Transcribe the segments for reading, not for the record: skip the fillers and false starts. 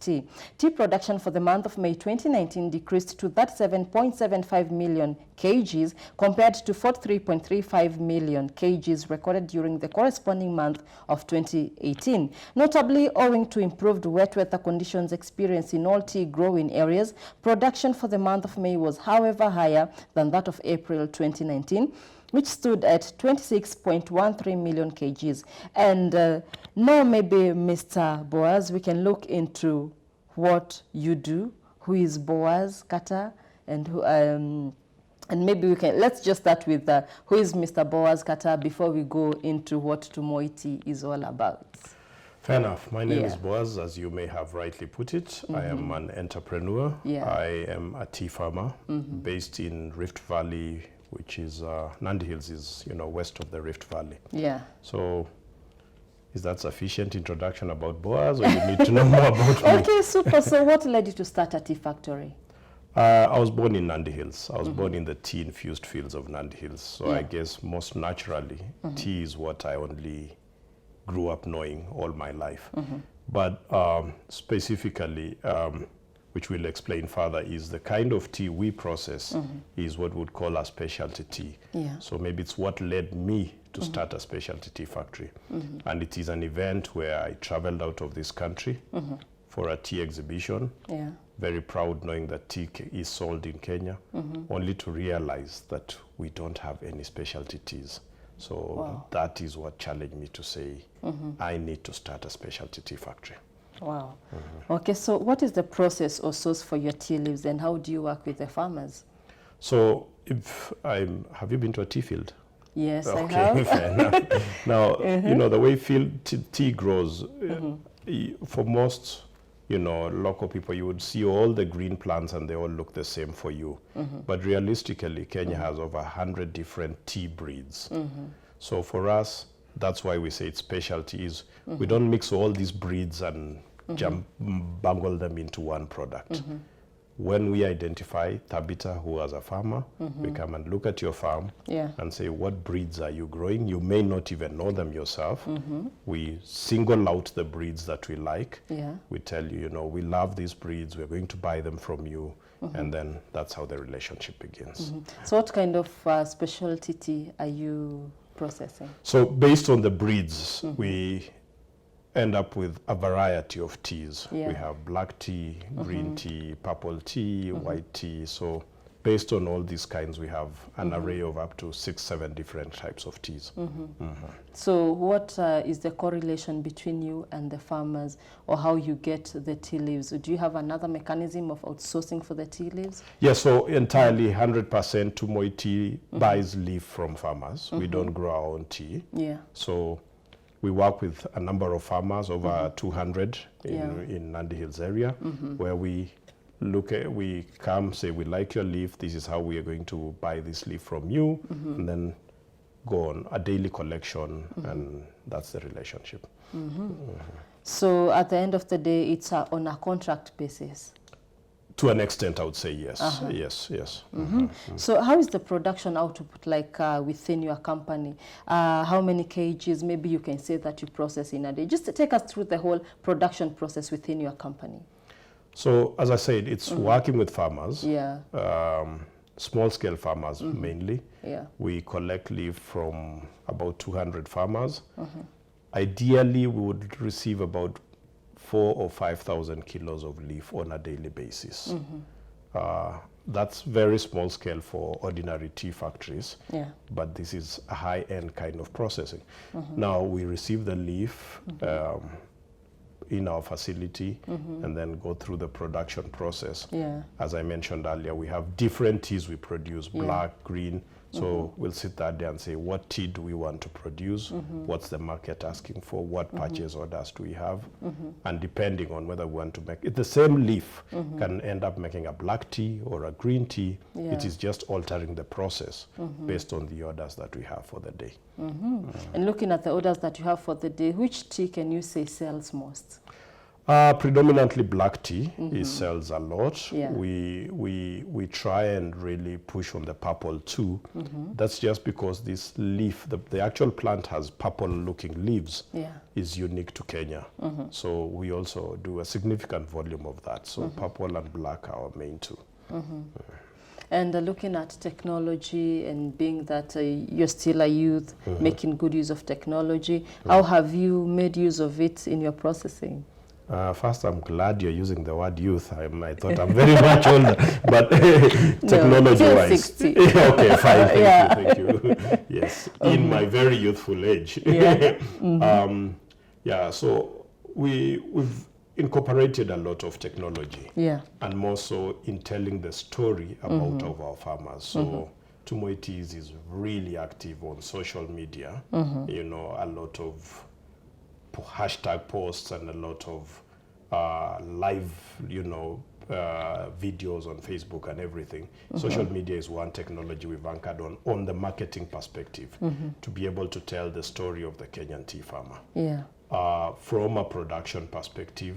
tea. Tea production for the month of May 2019 decreased to 37.75 million kgs compared to 43.35 million kgs recorded during the corresponding month of 2018. Notably, owing to improved wet weather conditions experienced in all tea growing areas, production for the month of May was, however, higher than that of April 2019, which stood at 26.13 million kgs. And now maybe, Mr. Boaz, we can look into what you do. Who is Boaz Katah, and who, and maybe let's just start with who is Mr. Boaz Katah before we go into what Tumoi tea is all about. Fair enough. My name is Boaz, as you may have rightly put it. I am an entrepreneur. I am a tea farmer based in Rift Valley, which is Nandi Hills is, west of the Rift Valley. So is that sufficient introduction about Boaz, or you need to know more about me? Okay, super. So what led you to start a tea factory? I was born in Nandi Hills. I was born in the tea-infused fields of Nandi Hills. So I guess most naturally, tea is what I only grew up knowing all my life. But specifically, which we'll explain further, is the kind of tea we process is what we'd call a specialty tea. So maybe it's what led me to start a specialty tea factory. And it is an event where I traveled out of this country for a tea exhibition. Very proud knowing that tea is sold in Kenya, only to realize that we don't have any specialty teas. So that is what challenged me to say, I need to start a specialty tea factory. Wow. Okay, so what is the process or source for your tea leaves, and how do you work with the farmers? So have you been to a tea field? Yes, okay, I have. Fair enough. Now, the way tea grows, for most, local people, you would see all the green plants and they all look the same for you. But realistically, Kenya has over 100 different tea breeds. So for us, that's why we say it's specialties. We don't mix all these breeds and bungle them into one product. When we identify Tabitha, who is a farmer, we come and look at your farm and say, what breeds are you growing? You may not even know them yourself. We single out the breeds that we like. We tell you, we love these breeds. We're going to buy them from you. And then that's how the relationship begins. So what kind of specialty tea are you processing? So based on the breeds, we end up with a variety of teas. We have black tea, green tea, purple tea, white tea. So based on all these kinds, we have an array of up to 6-7 different types of teas. So what is the correlation between you and the farmers, or how you get the tea leaves? Do you have another mechanism of outsourcing for the tea leaves? Yes, so entirely 100% Tumoi tea buys leaf from farmers. We don't grow our own tea. So we work with a number of farmers, over 200 in Nandi Hills area, where we come, say, we like your leaf, this is how we are going to buy this leaf from you, and then go on a daily collection, and that's the relationship. So at the end of the day, it's on a contract basis? To an extent, I would say yes. Yes. So how is the production output like within your company? How many kgs, maybe you can say, that you process in a day? Just take us through the whole production process within your company. So as I said, it's working with farmers, small-scale farmers mainly. We collect leaf from about 200 farmers. Ideally, we would receive about 4,000 or 5,000 kilos of leaf on a daily basis. That's very small scale for ordinary tea factories, but this is a high-end kind of processing. Now we receive the leaf in our facility and then go through the production process. As I mentioned earlier, we have different teas we produce, black, green. So we'll sit that there and say, what tea do we want to produce? What's the market asking for? What purchase orders do we have? And depending on whether we want to make it, the same leaf can end up making a black tea or a green tea. It is just altering the process based on the orders that we have for the day. And looking at the orders that you have for the day, which tea can you say sells most? Predominantly black tea. It sells a lot. Yeah. We try and really push on the purple too. That's just because this leaf, the actual plant has purple looking leaves, is unique to Kenya. So we also do a significant volume of that. So purple and black are our main two. And looking at technology and being that you're still a youth, making good use of technology, how have you made use of it in your processing? First, I'm glad you're using the word youth. I thought I'm very much older, but technology-wise. No, okay, fine, thank you. Yes, in my very youthful age. So we've incorporated a lot of technology, and more so in telling the story about of our farmers. So Tumoi Teas is really active on social media. You know, a lot of hashtag posts and a lot of live, videos on Facebook and everything. Social media is one technology we've anchored on the marketing perspective to be able to tell the story of the Kenyan tea farmer. From a production perspective,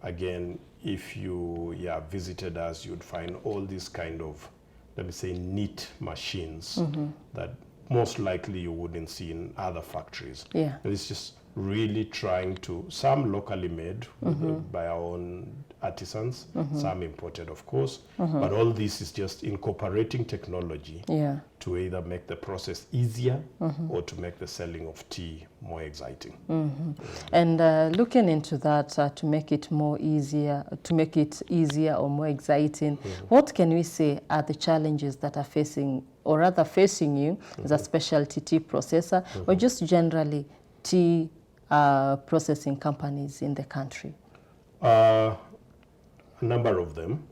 again, if you visited us, you'd find all these kind of, let me say, neat machines that most likely you wouldn't see in other factories. And it's just really trying to, some locally made by our own artisans, some imported of course, but all this is just incorporating technology to either make the process easier or to make the selling of tea more exciting. And looking into that, to make it easier or more exciting, what can we say are the challenges that are facing, or rather facing you as a specialty tea processor, or just generally tea processing companies in the country? A number of them.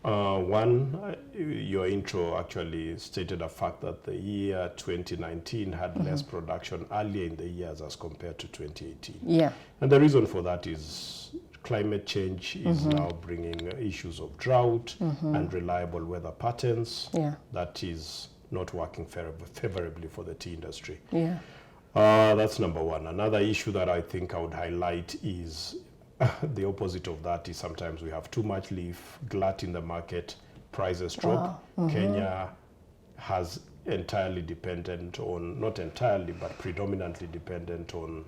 One, your intro actually stated a fact that the year 2019 had less production earlier in the years as compared to 2018. And the reason for that is climate change is now bringing issues of drought and reliable weather patterns. That is not working favorably for the tea industry. That's number one. Another issue that I think I would highlight is the opposite of that is sometimes we have too much leaf, glut in the market, prices drop. Kenya has entirely dependent on, not entirely, but predominantly dependent on,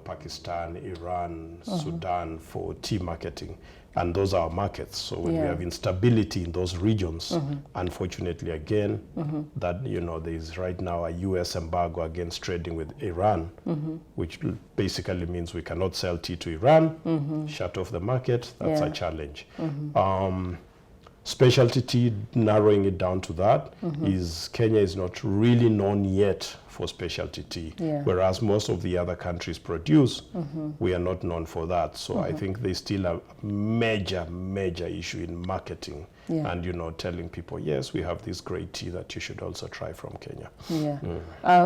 Pakistan, Iran, Sudan for tea marketing. And those are our markets. So when we have instability in those regions, unfortunately, again, that, there is right now a U.S. embargo against trading with Iran, which basically means we cannot sell tea to Iran, shut off the market. That's a challenge. Specialty tea, narrowing it down to that, is Kenya is not really known yet for specialty tea, whereas most of the other countries produce, we are not known for that. So I think there's still a major issue in marketing and, telling people, yes, we have this great tea that you should also try from Kenya.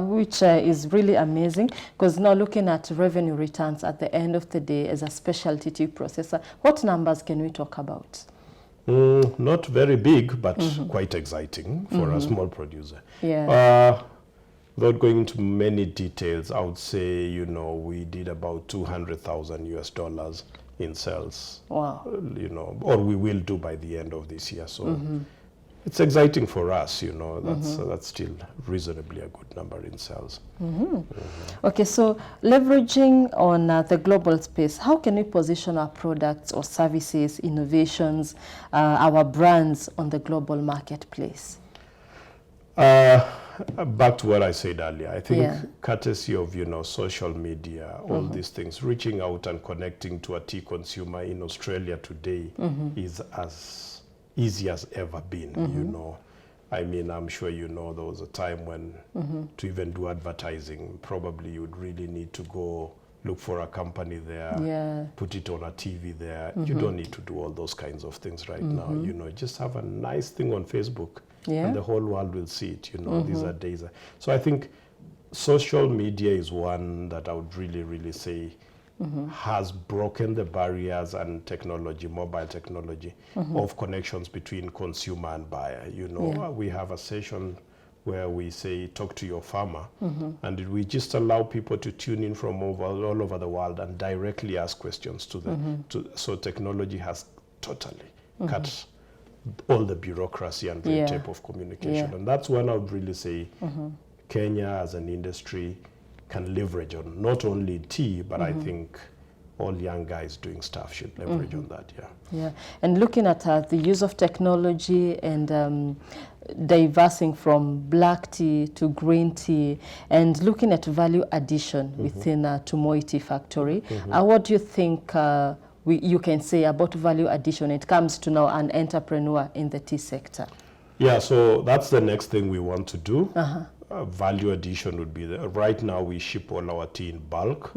Which is really amazing, because now looking at revenue returns at the end of the day as a specialty tea processor, what numbers can we talk about? Not very big, but quite exciting for a small producer. Without going into many details, I would say, we did about $200,000 in sales. Wow. Or we will do by the end of this year. So it's exciting for us, that's still reasonably a good number in sales. Okay, so leveraging on the global space, how can we position our products or services, innovations, our brands on the global marketplace? Back to what I said earlier, I think courtesy of, social media, all these things, reaching out and connecting to a tea consumer in Australia today is as easy as ever been, I mean, I'm sure there was a time when to even do advertising, probably you'd really need to go look for a company there, put it on a TV there. You don't need to do all those kinds of things right now. Just have a nice thing on Facebook and the whole world will see it. These are days. So I think social media is one that I would really say has broken the barriers and technology, mobile technology, of connections between consumer and buyer. We have a session where we say, talk to your farmer. And we just allow people to tune in from all over the world and directly ask questions to them. So technology has totally cut all the bureaucracy and red tape of communication. And that's when I would really say Kenya as an industry can leverage on not only tea, but I think all young guys doing stuff should leverage on that, Yeah, and looking at the use of technology and diversing from black tea to green tea and looking at value addition within Tumoi Tea Factory, what do you think you can say about value addition when it comes to now an entrepreneur in the tea sector? Yeah, so that's the next thing we want to do. Value addition would be right now we ship all our tea in bulk,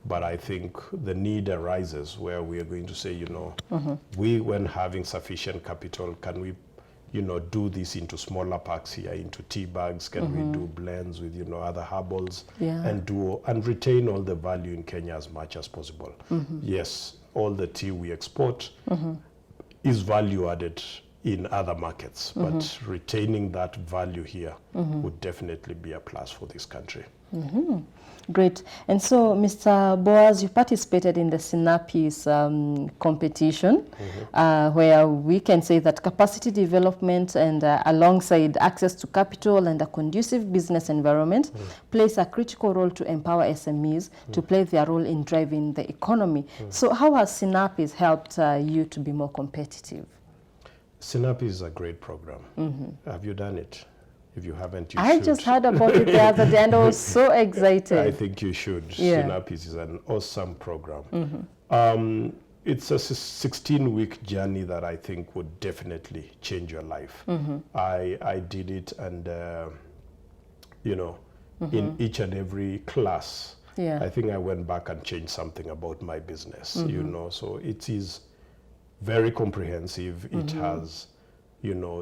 but I think the need arises where we are going to say, we, when having sufficient capital, can we, do this into smaller packs here, into tea bags? Can we do blends with, other herbals and retain all the value in Kenya as much as possible? Yes, all the tea we export is value added in other markets, but retaining that value here would definitely be a plus for this country. Great. And so, Mr. Boaz, you participated in the Sinapis competition, where we can say that capacity development and alongside access to capital and a conducive business environment plays a critical role to empower SMEs to play their role in driving the economy. So how has Sinapis helped you to be more competitive? Sinapis is a great program. Have you done it? If you haven't, you should. I just heard about it the other day and I was so excited. I think you should. Sinapis is an awesome program. It's a 16-week journey that I think would definitely change your life. I did it, and in each and every class, I think I went back and changed something about my business. So it is very comprehensive. It has,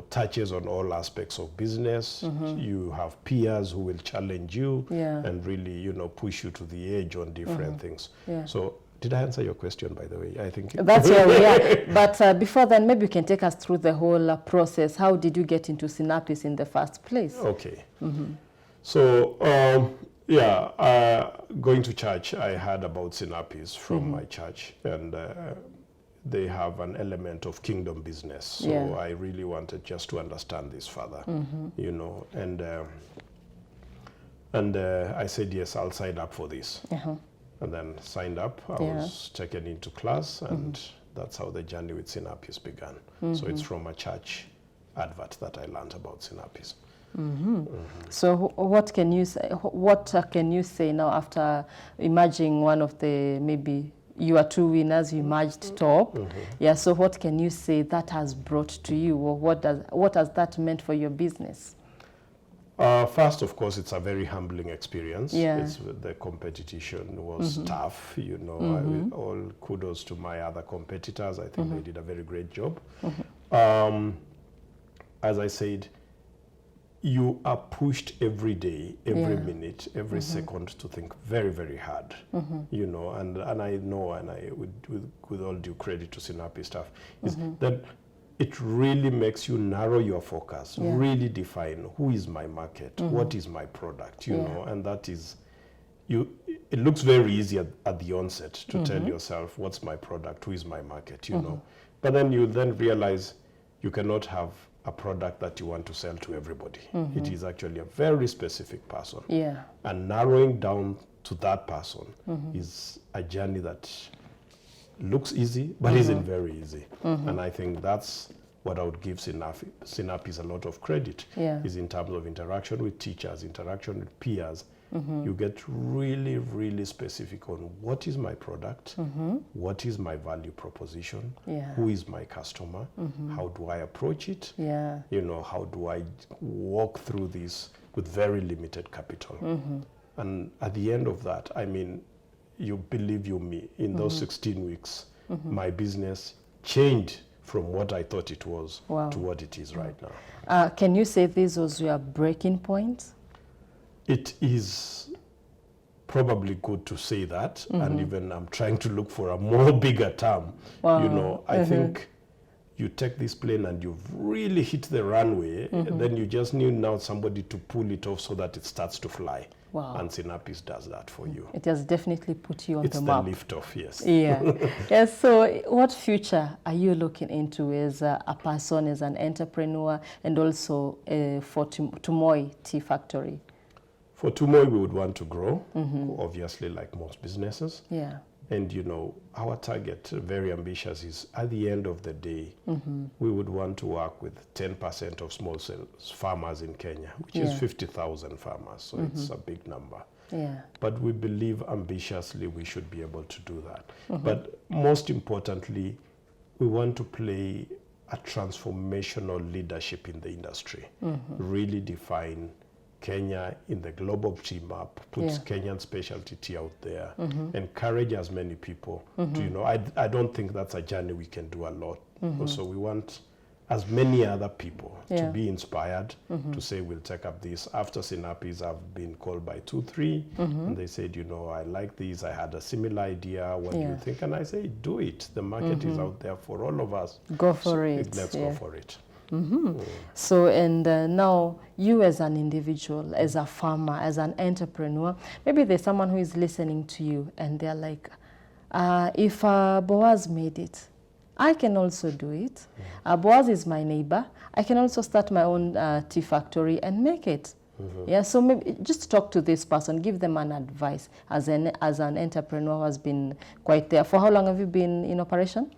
touches on all aspects of business. You have peers who will challenge you and really, push you to the edge on different things. So did I answer your question, by the way? I think that's But before then, maybe you can take us through the whole process. How did you get into Sinapis in the first place? Okay. So, going to church, I heard about Sinapis from my church, and they have an element of kingdom business. So I really wanted just to understand this further, and I said, yes, I'll sign up for this. And then signed up. I was taken into class, and that's how the journey with Sinapis began. So it's from a church advert that I learned about Sinapis. So what can you say? What can you say now after emerging one of the maybe you are two winners, you emerged top. So what can you say that has brought to you, or what has that meant for your business? First, of course, it's a very humbling experience. The competition was tough, with all kudos to my other competitors. I think they did a very great job. As I said, you are pushed every day, every minute, every second to think very, very hard, and I know, and I with all due credit to Sinapis staff, is that it really makes you narrow your focus, really define who is my market, what is my product, and that is, it looks very easy at the onset to tell yourself, what's my product, who is my market, but then you realize you cannot have a product that you want to sell to everybody. It is actually a very specific person. And narrowing down to that person is a journey that looks easy, but isn't very easy. And I think that's what I would give Sinapis a lot of credit, is in terms of interaction with teachers, interaction with peers. You get really, really specific on what is my product, what is my value proposition, who is my customer, how do I approach it, how do I walk through this with very limited capital. And at the end of that, I mean, you believe you me, in those 16 weeks, my business changed from what I thought it was to what it is right now. Can you say this was your breaking point? It is probably good to say that, and even I'm trying to look for a more bigger term. I think you take this plane and you've really hit the runway, then you just need now somebody to pull it off so that it starts to fly. Wow. And Synapis does that for you. It has definitely put you on the map. It's the lift-off, yes. Yeah. Yes. So what future are you looking into as a person, as an entrepreneur, and also for Tumoi Tea Factory? For Tumoi, we would want to grow, obviously, like most businesses. Yeah. And, you know, our target, very ambitious, is at the end of the day, we would want to work with 10% of small farmers in Kenya, which is 50,000 farmers. So it's a big number. Yeah. But we believe ambitiously we should be able to do that. But most importantly, we want to play a transformational leadership in the industry, really define Kenya in the global tea map, puts Kenyan specialty tea out there, encourage as many people to, you know, I don't think that's a journey we can do a lot. So we want as many other people to be inspired to say, we'll take up this. After Synapis, I've been called by 2-3, and they said, you know, I like this, I had a similar idea, what do you think? And I say, do it. The market is out there for all of us. Go for it. Let's go for it. So, and now you as an individual, as a farmer, as an entrepreneur, maybe there's someone who is listening to you and they're like, if Boaz made it, I can also do it. Boaz is my neighbor. I can also start my own tea factory and make it. Yeah, so maybe just talk to this person, give them an advice as an entrepreneur who has been quite there. For how long have you been in operation?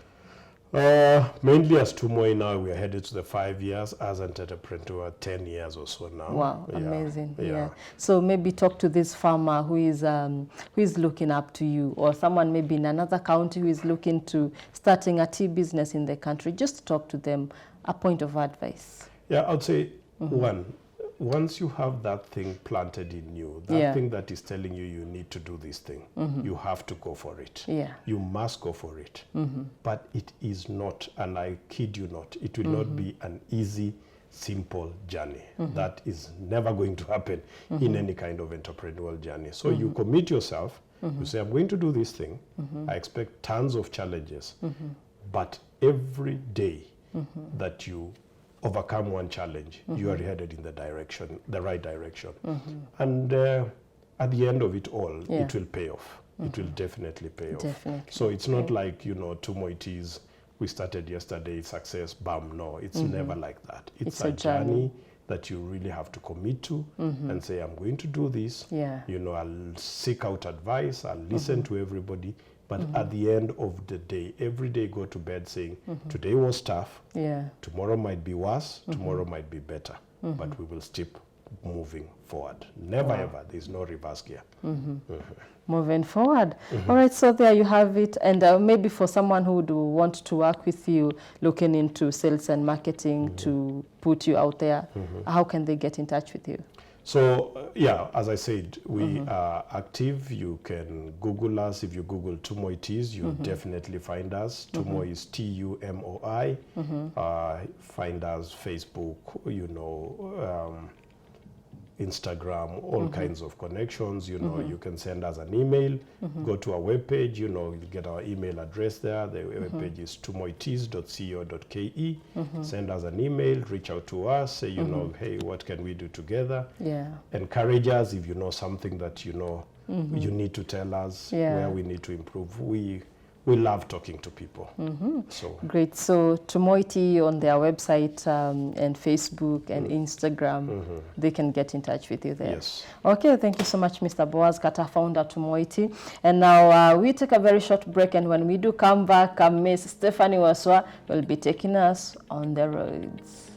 Mainly as Tumoi now, we are headed to the 5 years. As an entrepreneur, 10 years or so now. Wow, amazing. Yeah. So maybe talk to this farmer who is looking up to you, or someone maybe in another county who is looking to starting a tea business in the country. Just talk to them, a point of advice. Yeah, I would say once you have that thing planted in you, that thing that is telling you you need to do this thing, you have to go for it. Yeah. You must go for it. But it is not, and I kid you not, it will not be an easy, simple journey. That is never going to happen in any kind of entrepreneurial journey. So you commit yourself, you say, I'm going to do this thing. I expect tons of challenges, but every day that you overcome one challenge, you are headed in the right direction. And at the end of it all, it will pay off. It will definitely pay off. So it's not like, you know, Tumoi Teas, we started yesterday, success, bam, no. It's never like that. It's a journey that you really have to commit to and say, I'm going to do this. You know, I'll seek out advice, I'll listen to everybody. But at the end of the day, every day go to bed saying, today was tough, tomorrow might be worse, tomorrow might be better, but we will keep moving forward. Never ever, there's no reverse gear. Moving forward. All right, so there you have it. And maybe for someone who would want to work with you, looking into sales and marketing to put you out there, how can they get in touch with you? So, yeah, as I said, we are active. You can Google us. If you Google Tumoi Teas, you'll definitely find us. Tumoi is T-U-M-O-I. Find us Facebook, you know, Instagram, all kinds of connections. You know, you can send us an email. Go to our webpage, you know, you'll get our email address there. The webpage is tumoiteas.co.ke. Send us an email, reach out to us, say, you know, hey, what can we do together? Encourage us if you know something that you know you need to tell us where we need to improve. We love talking to people. So great. So Tumoi Tea on their website and Facebook and Instagram, they can get in touch with you there. Yes. Okay, thank you so much, Mr. Boaz Katah, founder Tumoi Tea. And now we take a very short break, and when we do come back, Miss Stephanie Waswa will be taking us on the roads.